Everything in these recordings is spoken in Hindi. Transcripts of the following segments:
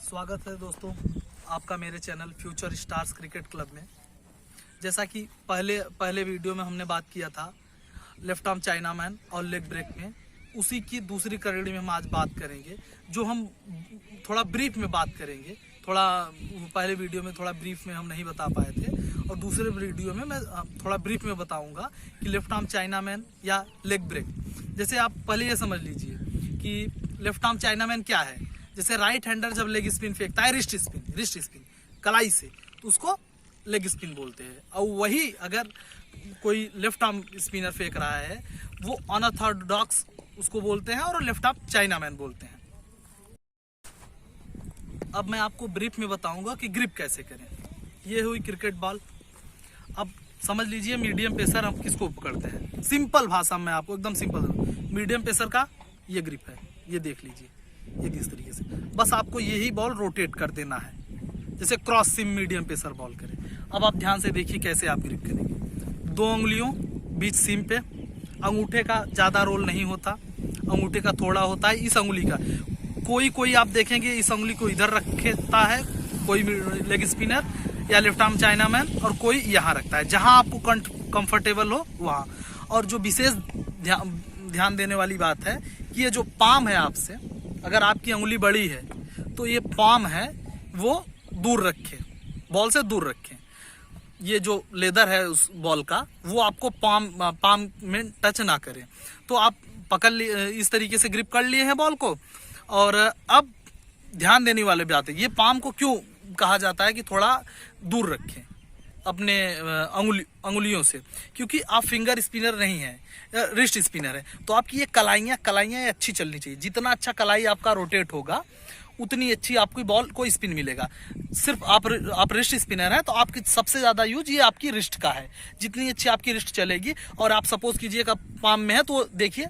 स्वागत है दोस्तों आपका मेरे channel future stars cricket club में। जैसा कि पहले वीडियो में हमने बात किया था लेफ्ट आर्म चाइना मैन और लेग ब्रेक में, उसी की दूसरी कड़ी में हम आज बात करेंगे, जो हम थोड़ा ब्रीफ में बात करेंगे। थोड़ा पहले वीडियो में थोड़ा ब्रीफ में हम नहीं बता पाए थे, और दूसरे वीडियो में मैं थोड़ा ब्रीफ में बताऊंगा कि लेफ्ट आर्म चाइना मैन या लेग ब्रेक। जैसे आप पहले ये समझ लीजिए कि लेफ्ट आर्म चाइना मैन क्या है। जैसे राइट हैंडर जब लेग स्पिन फेंकता है, रिस्ट स्पिन कलाई से, तो उसको लेग स्पिन बोलते हैं। और वही अगर कोई लेफ्ट आर्म स्पिनर फेंक रहा है, वो अनऑर्थोडॉक्स उसको बोलते हैं और लेफ्ट आर्म चाइना मैन बोलते हैं। अब मैं आपको ब्रीफ में बताऊंगा कि ग्रिप कैसे करें। ये हुई क्रिकेट बॉल। अब समझ लीजिए मीडियम पेसर हम किसको पकड़ते हैं। सिंपल भाषा में आपको एकदम सिंपल, मीडियम पेसर का ये ग्रिप है, ये देख लीजिए, ये किस तरीके से। बस आपको यही बॉल रोटेट कर देना है, जैसे cross SIM medium pacer ball करे। अब आप ध्यान से देखिए कैसे आप ग्रिप करेंगे। 2 उंगलियों बीच सीम पे, अंगूठे का ज्यादा रोल नहीं होता, अंगूठे का थोड़ा होता है। इस अंगुली का कोई आप देखेंगे इस अंगुली को इधर रखता है, कोई लेग स्पिनर या लेफ्ट आर्म चाइना मैन, और कोई यहाँ रखता है, जहां आपको कंफर्टेबल हो वहां। और जो विशेष ध्यान देने वाली बात है कि ये जो पाम है आपसे, अगर आपकी अंगुली बड़ी है तो ये पाम है वो दूर रखें, बॉल से दूर रखें। ये जो लेदर है उस बॉल का, वो आपको पाम में टच ना करे। तो आप पकड़ इस तरीके से ग्रिप कर लिए हैं बॉल को। और अब ध्यान देने वाले बात है, ये पाम को क्यों कहा जाता है कि थोड़ा दूर रखें अपने अंगुलियों से, क्योंकि आप फिंगर स्पिनर नहीं है, रिस्ट स्पिनर है। तो आपकी ये कलाइयाँ अच्छी चलनी चाहिए। जितना अच्छा कलाई आपका रोटेट होगा, उतनी अच्छी आपकी बॉल को स्पिन मिलेगा। सिर्फ आप रिस्ट स्पिनर हैं तो आपकी सबसे ज्यादा यूज ये आपकी रिस्ट का है। जितनी अच्छी आपकी रिस्ट चलेगी, और आप सपोज कीजिएगा पाम में है, तो देखिए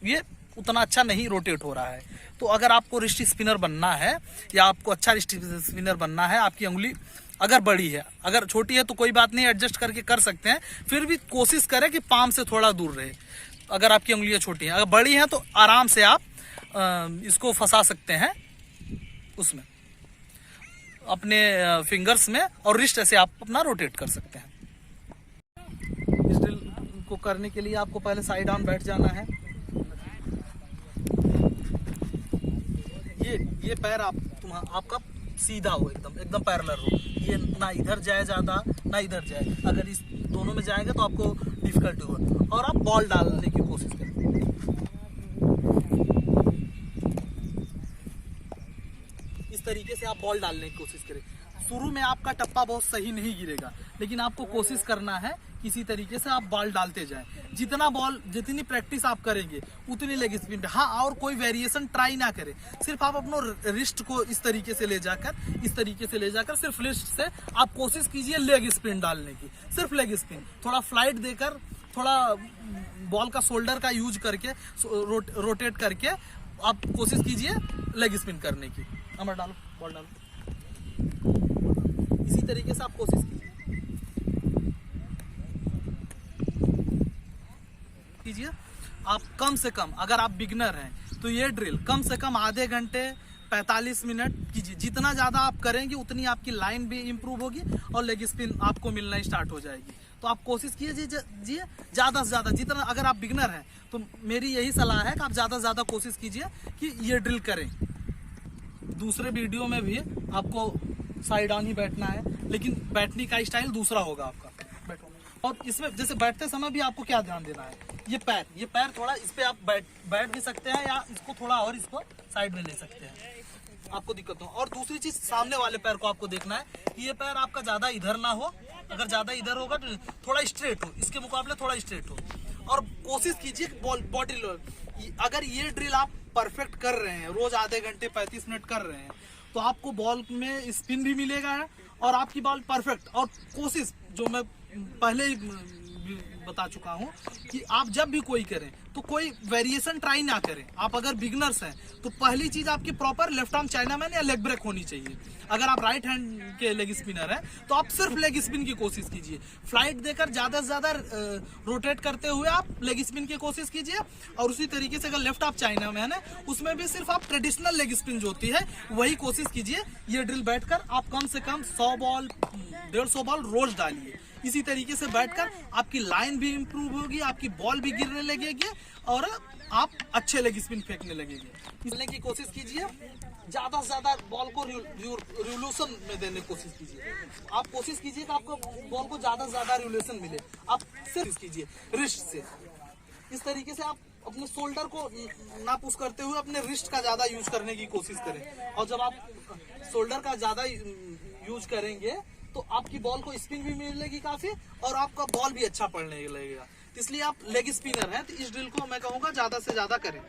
ये उतना अच्छा नहीं रोटेट हो रहा है। तो अगर आपको रिस्ट स्पिनर बनना है या आपको अच्छा रिस्ट स्पिनर बनना है, आपकी अंगुली अगर बड़ी है, अगर छोटी है तो कोई बात नहीं, एडजस्ट करके कर सकते हैं। फिर भी कोशिश करें कि पाम से थोड़ा दूर रहे। अगर आपकी अंगुलियां छोटी हैं, अगर बड़ी हैं तो आराम से आप इसको फंसा सकते हैं उसमें, अपने फिंगर्स में, और रिस्ट ऐसे आप अपना रोटेट कर सकते हैं। इस ड्रिल को करने के लिए आपको पहले साइड ऑन बैठ जाना है। ये पैर आपका सीधा हो, एकदम पैरेलल हो। ये ना इधर जाए ज्यादा, ना इधर जाए। अगर इस दोनों में जाएंगे तो आपको डिफिकल्टी होगा। और आप बॉल डालने की कोशिश करें। इस तरीके से आप बॉल डालने की कोशिश करें। शुरू में आपका टप्पा बहुत सही नहीं गिरेगा, लेकिन आपको कोशिश करना है किसी तरीके से आप बॉल डालते जाएं। जितनी प्रैक्टिस आप करेंगे उतनी लेग स्पिन पे। हाँ, और कोई वेरिएशन ट्राई ना करें। सिर्फ आप अपना रिस्ट को इस तरीके से ले जाकर सिर्फ रिस्ट से आप कोशिश कीजिए लेग स्पिन डालने की। सिर्फ लेग स्पिन, थोड़ा फ्लाइट देकर, थोड़ा बॉल का शोल्डर का यूज करके, रोटेट करके आप कोशिश कीजिए लेग स्पिन करने की। अमर डालो, बॉल डालो, इसी तरीके से आप कोशिश कीजिए। आप कम से कम, अगर आप बिगनर हैं तो ये ड्रिल कम से कम आधे घंटे 45 मिनट कीजिए। जितना ज्यादा आप करेंगे उतनी आपकी लाइन भी इंप्रूव होगी और लेग स्पिन आपको मिलना स्टार्ट हो जाएगी। तो आप कोशिश कीजिए ज्यादा से ज्यादा। जितना, अगर आप बिगनर हैं तो मेरी यही सलाह है कि आप ज्यादा से ज्यादा कोशिश कीजिए कि ये ड्रिल करें। दूसरे वीडियो में भी आपको साइड ऑन ही बैठना है, लेकिन बैठने का स्टाइल दूसरा होगा आपका। बैठो। और इसमें जैसे बैठते समय भी आपको क्या ध्यान देना है, ये पैर थोड़ा इस पे आप बैठ भी सकते हैं, या इसको थोड़ा और इसको साइड में ले सकते हैं, आपको दिक्कत हो। और दूसरी चीज, सामने वाले पैर को आपको देखना है कि ये पैर आपका ज्यादा इधर ना हो। अगर ज्यादा इधर होगा तो थोड़ा स्ट्रेट हो, इसके मुकाबले थोड़ा स्ट्रेट हो। और कोशिश कीजिए बॉडी लोड। अगर ये ड्रिल आप परफेक्ट कर रहे हैं, रोज आधे घंटे 35 मिनट कर रहे हैं, तो आपको बॉल में स्पिन भी मिलेगा और आपकी बॉल परफेक्ट। और कोशिश, जो मैं पहले बता चुका हूँ कि आप जब भी कोई करें तो कोई वेरिएशन ट्राई ना करें। आप अगर बिगनर्स हैं तो पहली चीज आपकी प्रॉपर लेफ्ट आर्म चाइनामैन या लेग ब्रेक होनी चाहिए। अगर आप राइट हैंड के लेग स्पिनर हैं तो आप सिर्फ लेग स्पिन की कोशिश कीजिए। फ्लाइट देकर ज्यादा से ज्यादा रोटेट करते हुए आप लेग स्पिन की कोशिश कीजिए। और उसी तरीके से अगर लेफ्ट आर्म चाइनामैन है उसमें भी सिर्फ आप ट्रेडिशनल लेग स्पिन जो होती है वही कोशिश कीजिए। ये ड्रिल बैठकर आप कम से कम 100 बॉल 150 बॉल रोज डालिए। इसी तरीके से बैठकर आपकी लाइन भी इंप्रूव होगी, आपकी बॉल भी गिरने लगेगी और आप अच्छे लेग स्पिन फेंकने लगेंगे। इसलिए की कोशिश कीजिए, ज्यादा से ज्यादा बॉल को रिवोल्यूशन में देने की कोशिश कीजिए। आप कोशिश कीजिए कि आपको बॉल को ज्यादा से ज्यादा रिवोल्यूशन मिले। आप सिर्फ कीजिए रिस्ट से। इस तरीके से आप अपने शोल्डर को ना पुश करते हुए अपने रिस्ट का ज्यादा यूज करने की कोशिश करें। और जब आप शोल्डर का ज्यादा यूज करेंगे तो आपकी बॉल को स्पिन भी मिलेगी काफी और आपका बॉल भी अच्छा पड़ने लगेगा। इसलिए आप लेग स्पिनर हैं तो इस ड्रिल को मैं कहूँगा ज्यादा से ज्यादा करें।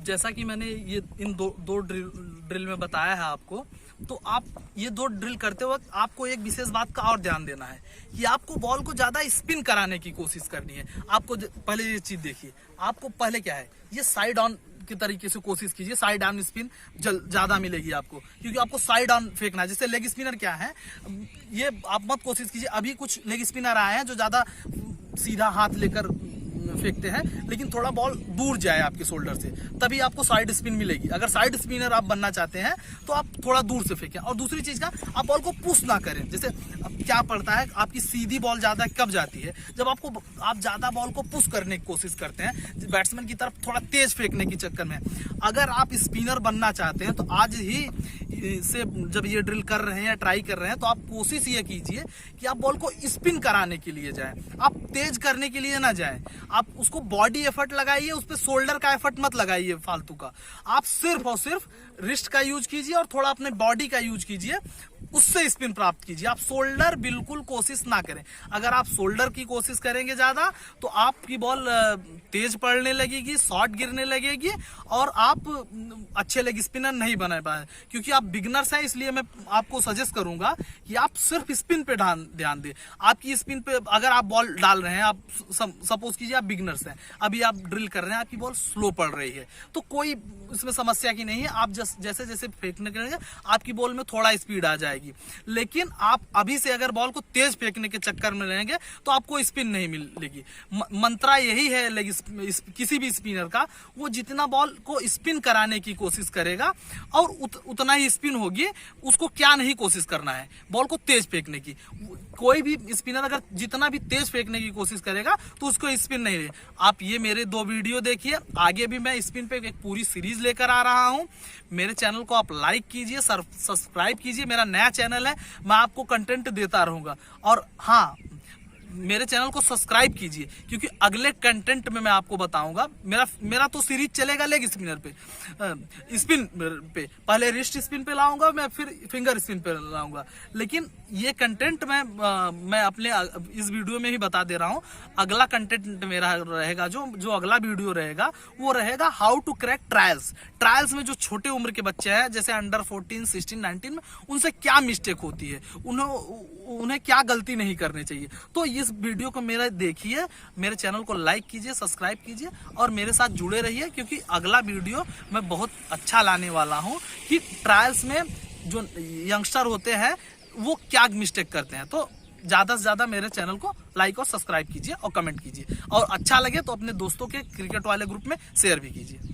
जैसा कि मैंने ये इन दो ड्रिल में बताया है आपको, तो आप ये दो ड्रिल करते वक्त आपको एक विशेष बात का और ध्यान देना है कि आपको बॉल को ज्यादा स्पिन कराने की कोशिश करनी है। आपको पहले ये चीज देखिए, आपको पहले क्या है, ये साइड ऑन के तरीके से कोशिश कीजिए। साइड ऑन स्पिन ज्यादा मिलेगी आपको, क्योंकि आपको साइड ऑन फेंकना है। जैसे लेग स्पिनर क्या है, ये आप मत कोशिश कीजिए। अभी कुछ लेग स्पिनर आए हैं जो ज्यादा सीधा हाथ लेकर फेंकते हैं, लेकिन थोड़ा बॉल दूर जाए आपके शोल्डर से, तभी आपको साइड स्पिन मिलेगी। अगर साइड स्पिनर आप बनना चाहते हैं तो आप थोड़ा दूर से फेंकें। और दूसरी चीज का, आप बॉल को पुश ना करें। जैसे अब क्या पड़ता है, आपकी सीधी बॉल ज्यादा कब जाती है, जब आप ज्यादा बॉल को पुश करने की कोशिश करते हैं बैट्समैन की तरफ थोड़ा तेज फेंकने के चक्कर में। अगर आप स्पिनर बनना चाहते हैं तो आज ही से जब ये ड्रिल कर रहे हैं या ट्राई कर रहे हैं तो आप कोशिश ये कीजिए कि आप बॉल को स्पिन कराने के लिए जाएं, आप तेज करने के लिए ना जाएं। आप उसको बॉडी एफर्ट लगाइए, उस पे शोल्डर का एफर्ट मत लगाइए फालतू का। आप सिर्फ और सिर्फ रिस्ट का यूज कीजिए और थोड़ा अपने बॉडी का यूज कीजिए, उससे स्पिन प्राप्त कीजिए। आप शोल्डर बिल्कुल कोशिश ना करें। अगर आप शोल्डर की कोशिश करेंगे ज्यादा तो आपकी बॉल तेज पड़ने लगेगी, शॉट गिरने लगेगी और आप अच्छे लेग स्पिनर नहीं बना पाए। क्योंकि आप बिगनर्स हैं, इसलिए मैं आपको सजेस्ट करूंगा कि आप सिर्फ स्पिन पे ध्यान दें। आपकी स्पिन पे अगर आप बॉल डाल रहे हैं, आप सपोज कीजिए आप बिगनर्स हैं, अभी आप ड्रिल कर रहे हैं, आपकी बॉल स्लो पड़ रही है, तो कोई इसमें समस्या की नहीं है। आप जैसे जैसे फेंकने करेंगे आपकी बॉल में थोड़ा स्पीड आ जाएगी। लेकिन आप अभी से अगर बॉल को तेज फेंकने के चक्कर में रहेंगे तो आपको स्पिन नहीं मिलेगी। मंत्रा यही है किसी भी स्पिनर का, वो जितना बॉल को स्पिन कराने की कोशिश करेगा और उतना ही स्पिन होगी। उसको क्या नहीं कोशिश करना है, बॉल को तेज फेंकने की। कोई भी स्पिनर अगर जितना भी तेज फेंकने की कोशिश करेगा तो उसको स्पिन नहीं है। आप ये मेरे 2 वीडियो देखिए, आगे भी मैं स्पिन पे एक पूरी सीरीज लेकर आ रहा हूं। मेरे चैनल को आप लाइक कीजिए, सब्सक्राइब कीजिए। मेरा नया चैनल है, मैं आपको कंटेंट देता रहूंगा। और हाँ, मेरे चैनल को सब्सक्राइब कीजिए, क्योंकि अगले कंटेंट में मैं आपको बताऊंगा। मेरा तो सीरीज चलेगा लेग स्पिनर पे, स्पिन पे। पहले रिस्ट स्पिन पे लाऊंगा मैं, फिर फिंगर स्पिन पे लाऊंगा। लेकिन ये कंटेंट मैं अपने इस वीडियो में ही बता दे रहा हूँ। अगला कंटेंट मेरा रहेगा, जो अगला वीडियो रहेगा वो रहेगा हाउ टू क्रैक ट्रायल्स में जो छोटे उम्र के बच्चे हैं, जैसे अंडर 14, 16, 19 में, उनसे क्या मिस्टेक होती है, उन्हें क्या गलती नहीं करनी चाहिए। तो इस वीडियो को मेरा देखिए, मेरे चैनल को लाइक कीजिए, सब्सक्राइब कीजिए और मेरे साथ जुड़े रहिए, क्योंकि अगला वीडियो मैं बहुत अच्छा लाने वाला हूँ कि ट्रायल्स में जो यंगस्टर होते हैं वो क्या मिस्टेक करते हैं। तो ज्यादा से ज्यादा मेरे चैनल को लाइक और सब्सक्राइब कीजिए और कमेंट कीजिए, और अच्छा लगे तो अपने दोस्तों के क्रिकेट वाले ग्रुप में शेयर भी कीजिए।